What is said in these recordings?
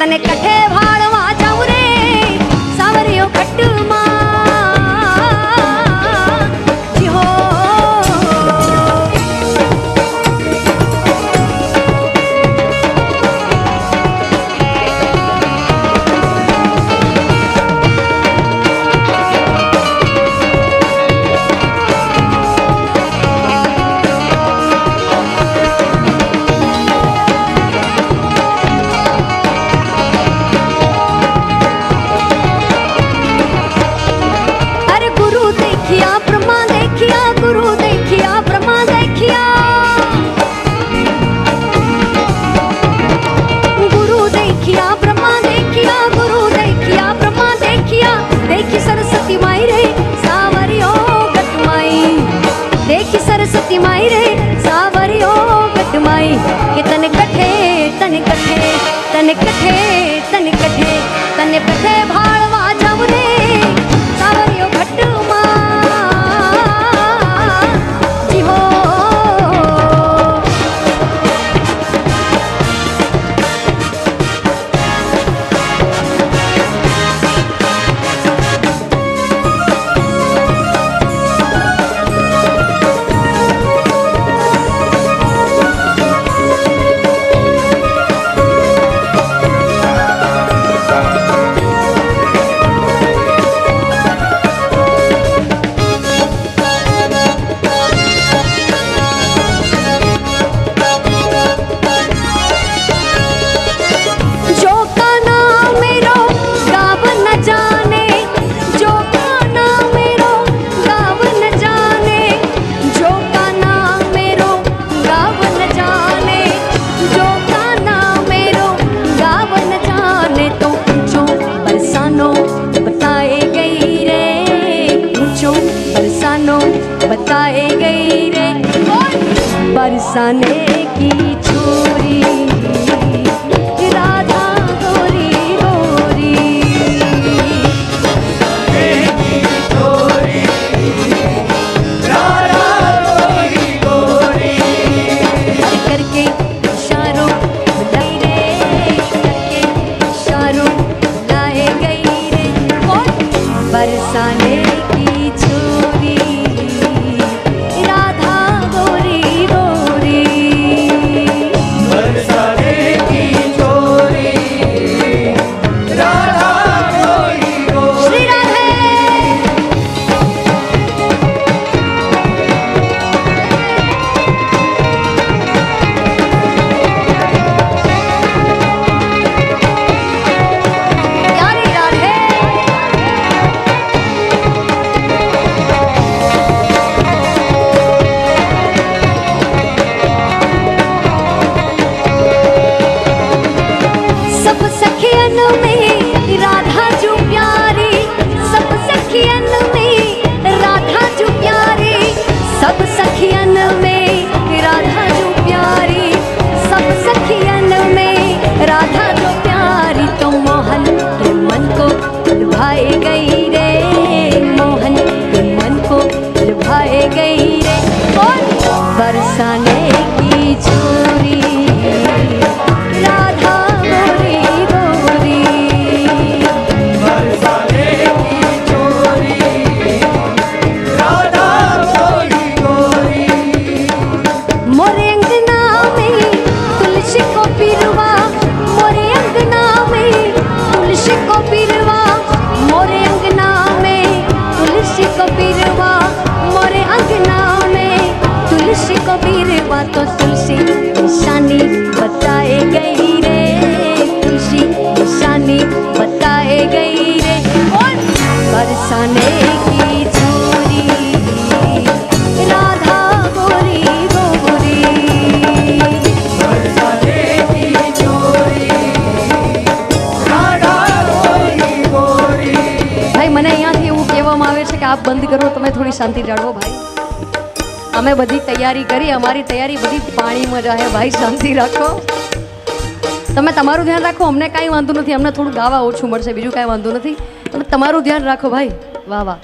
તને કઠે ભાળવા જાઉં રે સાવરિયો ઘટમાં જી હો सरस्वती माई रे सावरियो गटमाई के तने कठे तने कठे तने कठे तने कठे तने कठे भाड़वा जाऊं रे सावरियो घटमा जी हो बताए गई रे बरसाने की छोरी राधा गोरी गोरी राधा गोरी गोरी करके इशारों बुलाई रे करके इशारों बुलाए गई रे बरसाने की छोरी सब सखियन में राधा जो प्यारी सब सखियन में राधा जो प्यारी तो मोहन के मन को लुभाए गई रे मोहन के मन को लुभाए गई रे बरसाने की छोरी राधा गोरी गोरी बरसाने की छोरी राधा गोरी गोरी मोरे अंगना में तुलसी को पिरवा मोरे अंगना में तुलसी को पिरवा मोरे अंगना में तुलसी को पिरवा मोरे अंगना में तुलसी को पिरवा तो तुलसी निशानी बताए गई रे तुलसी निशानी बताए गई रे बरसाने की छोरी राधा गोरी गोरी बरसाने की छोरी राधा गोरी गोरी भाई મને અહીંયાથી એવું કહેવામાં આવે છે કે આપ બંધ કરો તમે થોડી શાંતિ જાળવો ભાઈ અમે બધી તૈયારી કરી અમારી તૈયારી બધી પાણીમાં જાય ભાઈ શાંતિ રાખો તમે તમારું ધ્યાન રાખો અમને કાંઈ વાંધો નથી અમને થોડું ગાવા ઓછું મળશે બીજું કાંઈ વાંધો નથી તમે તમારું ધ્યાન રાખો ભાઈ વાહ વાહ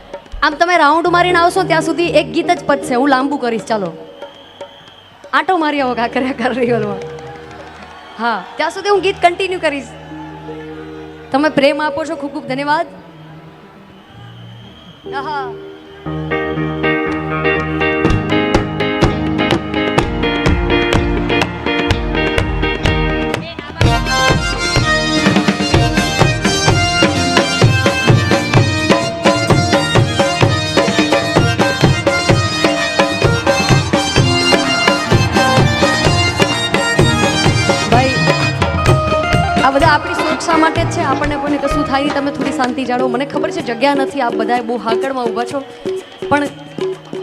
આમ તમે રાઉન્ડ મારીને આવશો ત્યાં સુધી એક ગીત જ પતશે હું લાંબુ કરીશ ચાલો આટો મારી આવો કાંકરિયા રિવલમાં હા ત્યાં સુધી હું ગીત કન્ટિન્યુ કરીશ તમે પ્રેમ આપો છો, ખૂબ ખૂબ ધન્યવાદ. આહા. આ બધા આપણી સુરક્ષા માટે જ છે. આપણને કોઈને કશું થાય નહીં. તમે થોડી શાંતિ જાળવો. મને ખબર છે જગ્યા નથી, આપ બધા બહુ હાકડમાં ઊભા છો, પણ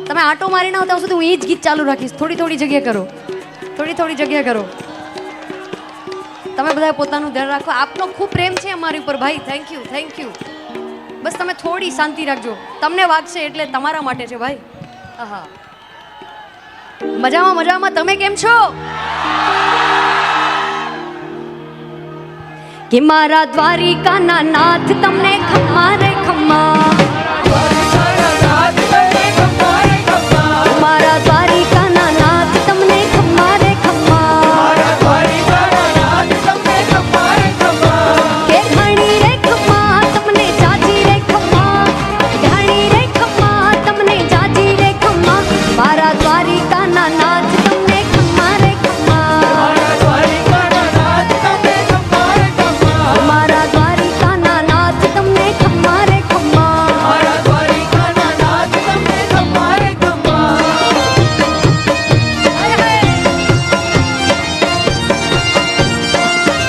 તમે આંટો મારી ના આવતા સુધી હું એ જ ગીત ચાલુ રાખીશ. થોડી થોડી જગ્યા કરો, થોડી થોડી જગ્યા કરો. તમે બધા પોતાનું ધ્યાન રાખો. આપનો ખૂબ પ્રેમ છે અમારી ઉપર ભાઈ. Thank you, thank you. બસ તમે થોડી શાંતિ રાખજો. તમને વાગશે એટલે તમારા માટે છે ભાઈ. હા, મજામાં મજામાં. તમે કેમ છો? કે મારા દ્વારિકાના નાથ તમને ખમ્મા રે ખમ્મા. મારા દ્વારિકાના નાથ તમને ખમ્મા રે ખમ્મા. કે ઘણી રે ખમ્મા તમને જાજી રે ખમ્મા. ઘણી રે ખમ્મા તમને જાજી રે ખમ્મા. મારા દ્વારિકાના નાથ તમને ખમ્મા રે ખમ્મા. મારા દ્વારિકાના નાથ તમને ખમ્મા રે ખમ્મા.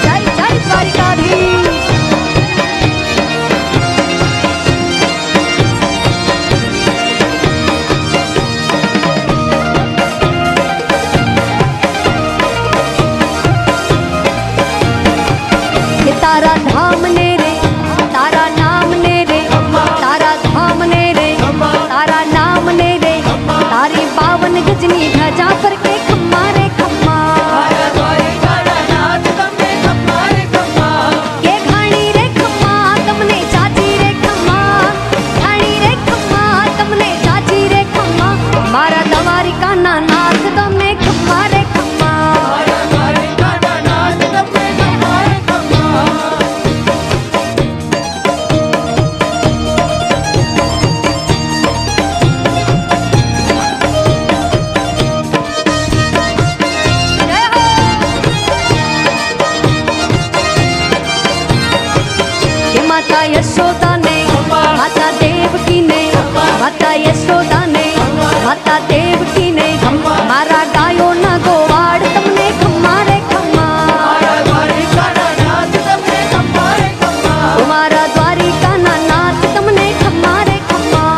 જય જય દ્વારિકાધીશ. કે તારા ધામ ને રે, તારા નામ ને રે, તારા ધામ ને રે, તારા નામ ને રે, તારી 52 ગજની ધજા પર કે ખમ્મા રે ખમ્મા. કે ઘણી રે ખમ્મા તમને જાજી રે ખમ્મા. ઘણી રે ખમ્મા તમને જાજી રે ખમ્મા. મારા દ્વારિકાના નાથ તમને ખમ્મા રે ખમ્મા. કે માતા યશોદા ને, માતા દેવકી ને, માતા યશોદા ને, માતા દેવકી ને, મારા ગાયોના ગોવાળ તમને ખમ્મા રે ખમ્મા. મારા દ્વારિકાના નાથ તમને ખમ્મા રે ખમ્મા.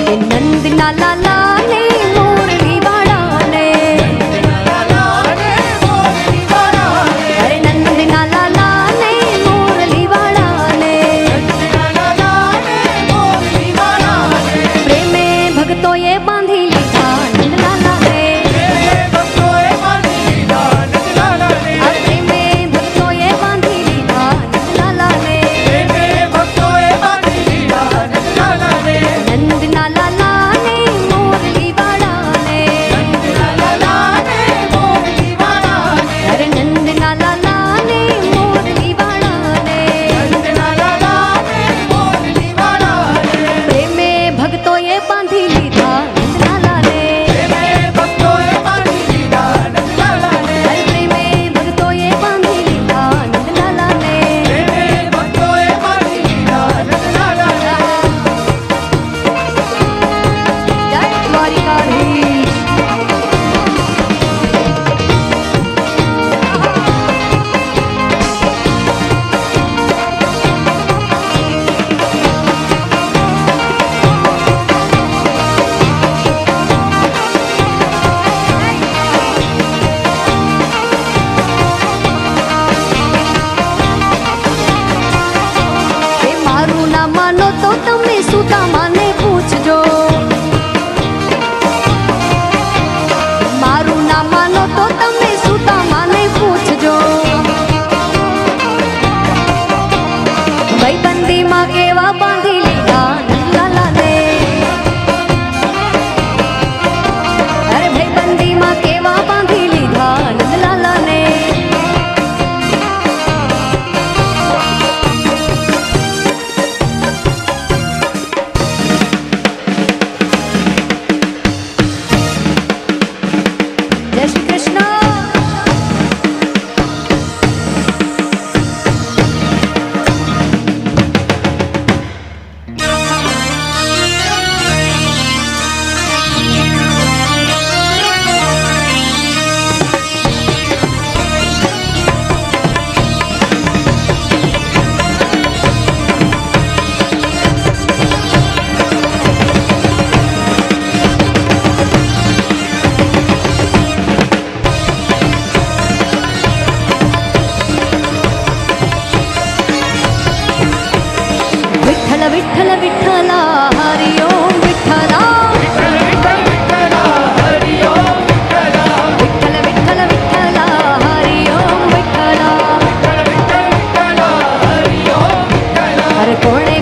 કે નંદના લાલા ને મોરલી વાળા ને, અરે નંદના લાલા ને મોરલી વાળા ને, પ્રેમે ભક્તોએ બાંધી લીધા નંદલાલા ને. આ પ્રેમે ભક્તોએ બાંધી લીધા નંદલાલા ને. નંદના લાલા ને મોરલી વાળા ને, અરે નંદના લાલા ને મોરલી વાળા ને, પ્રેમે ભક્તોએ બાંધી લીધા નંદલાલા ને. અરે પ્રેમે ભક્તોએ બાંધી લીધા નંદલાલા ને. જય દ્વારિકાધીશ. એ મારું ના માનો તો તમે સુદામાને પૂછજો. મારું ના માનો તો તમે સુદામાને પૂછજો. विठ्ठल विठ्ठला हरि ओम विठ्ठला हरि ओम विठ्ठला विठ्ठल विठ्ठल विठ्ठला हरि ओम विठ्ठला विठ्ठला हरि ओम विठ्ठला अरे कोणे